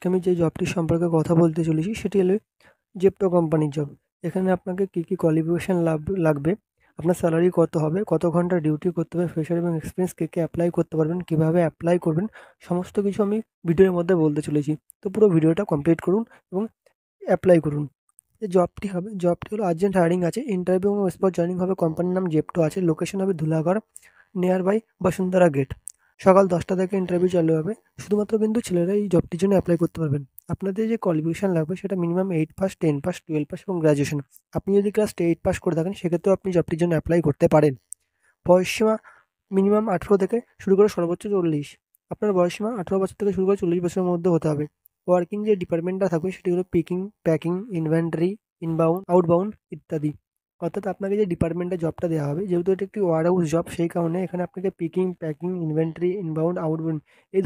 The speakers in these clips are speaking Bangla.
আজকে আমি যে জবটির সম্পর্কে কথা বলতে চলেছি সেটি হলো জেপ্টো কোম্পানির জব। এখানে আপনাকে কী কোয়ালিফিকেশান লাগবে, আপনার স্যালারি কত হবে, কত ঘন্টা ডিউটি করতে হবে, ফ্রেশার এবং এক্সপিরিয়েন্স কে অ্যাপ্লাই করতে পারবেন, কীভাবে অ্যাপ্লাই করবেন, সমস্ত কিছু আমি ভিডিওর মধ্যে বলতে চলেছি। তো পুরো ভিডিওটা কমপ্লিট করুন এবং অ্যাপ্লাই করুন। যে জবটি হলো আর্জেন্ট হায়ারিং আছে, ইন্টারভিউ এবং স্পট জয়েনিং হবে। কোম্পানির নাম জেপ্টো আছে, লোকেশন হবে Dhulagarh, nearby Basundhara gate. সকাল 10টা থেকে ইন্টারভিউ চালু হবে। শুধুমাত্র কিন্তু ছেলেরা এই জবটির জন্য অ্যাপ্লাই করতে পারবেন। আপনাদের যে কোয়ালিফিকেশান লাগবে সেটা মিনিমাম 8 পাস, 10 পাস, 12 পাস এবং গ্র্যাজুয়েশন। আপনি যদি ক্লাস 8 পাস করে থাকেন সেক্ষেত্রেও আপনি জবটির জন্য অ্যাপ্লাই করতে পারেন। বয়সসীমা মিনিমাম 18 থেকে শুরু করে সর্বোচ্চ 40। আপনার বয়সসীমা 18 বছর থেকে শুরু করে 40 বছরের মধ্যে হতে হবে। ওয়ার্কিং যে ডিপার্টমেন্টটা থাকবে সেটি হলো picking, packing, inventory, inbound, outbound ইত্যাদি। অর্থাৎ আপনাকে যে ডিপার্টমেন্টে জবটা দেওয়া হবে, যেহেতু এটা একটি ওয়ারহাউস জব, সেই কারণে এখানে আপনাকে picking, packing, inventory, inbound, outbound এই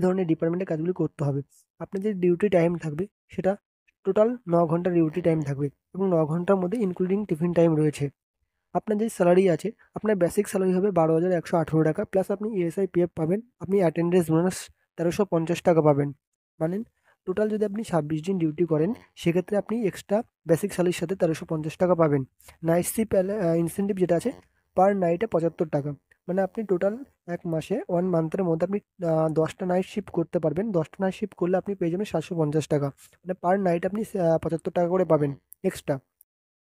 ধরনের ডিপার্টমেন্টের কাজগুলি করতে হবে। আপনার যে ডিউটি টাইম থাকবে সেটা টোটাল 9 ঘন্টা ডিউটি টাইম থাকবে এবং 9 ঘন্টার মধ্যে ইনক্লুডিং টিফিন টাইম রয়েছে। আপনার যে স্যালারি আছে, আপনার বেসিক স্যালারি হবে 12,118 টাকা, প্লাস আপনি ইএসআই পিএফ পাবেন, আপনি অ্যাটেন্ডেন্স বোনাস 1350 টাকা পাবেন। মানে টোটাল যদি আপনি 26 দিন ডিউটি করেন সেক্ষেত্রে আপনি এক্সট্রা বেসিক স্যালারির সাথে 1350 টাকা পাবেন। নাইট শিফট ইনসেন্টিভ যেটা আছে, পার নাইটে 75 টাকা। মানে আপনি টোটাল এক মাসে 1 মান্থের মধ্যে আপনি 10টা নাইট শিফট করতে পারবেন। 10টা নাইট শিফট করলে আপনি পেয়ে যাবেন 750 টাকা। মানে পার নাইট আপনি 75 টাকা করে পাবেন এক্সট্রা।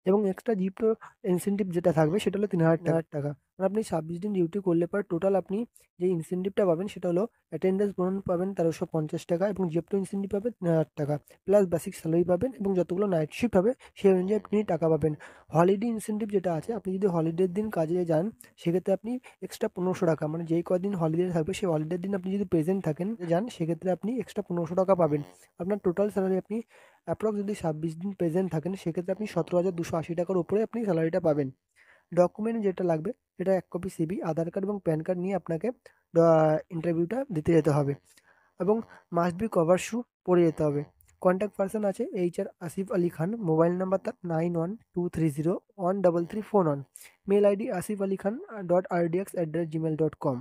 এবং এক্সট্রা জিপটো ইনসেনটিভ যেটা থাকবে সেটা হলো 3,000 টাকা। মানে আপনি 26 দিন ডিউটি করলে পর টোটাল আপনি যে ইনসেনটিভটা পাবেন সেটা হলো অ্যাটেন্ডেন্স বোনাস পাবেন 1350 টাকা এবং জিপটো ইনসেনটিভ পাবেন 3,000 টাকা। প্লাস বেসিক স্যালারি পাবেন এবং যতগুলো নাইট শিফট হবে সেই অনুযায়ী আপনি টাকা পাবেন। হলিডে ইনসেনটিভ যেটা আছে, আপনি যদি হলিডের দিন কাজে যান সেক্ষেত্রে আপনি এক্সট্রা 1500 টাকা, মানে যেই কদিন হলিডে থাকবে সেই হলিডের দিন আপনি যদি প্রেজেন্ট থাকেন যান সেক্ষেত্রে আপনি এক্সট্রা 1500 টাকা পাবেন। আপনার টোটাল স্যালারি আপনি অ্যাপ্রক্স যদি 26 দিন প্রেজেন্ট থাকেন সেক্ষেত্রে আপনি 17,280 টাকার উপরে আপনি স্যালারিটা পাবেন। ডকুমেন্ট যেটা লাগবে সেটা 1 কপি সিভি, আধার কার্ড এবং প্যান কার্ড নিয়ে আপনাকে ইন্টারভিউটা দিতে যেতে হবে এবং মাস্ট বি কভার শু পরে যেতে হবে। কন্ট্যাক্ট পারসন আছে HR Asif Ali Khan, mobile number তার 9123013341, মেল আইডি asifaliKhan.rdx@gmail.com।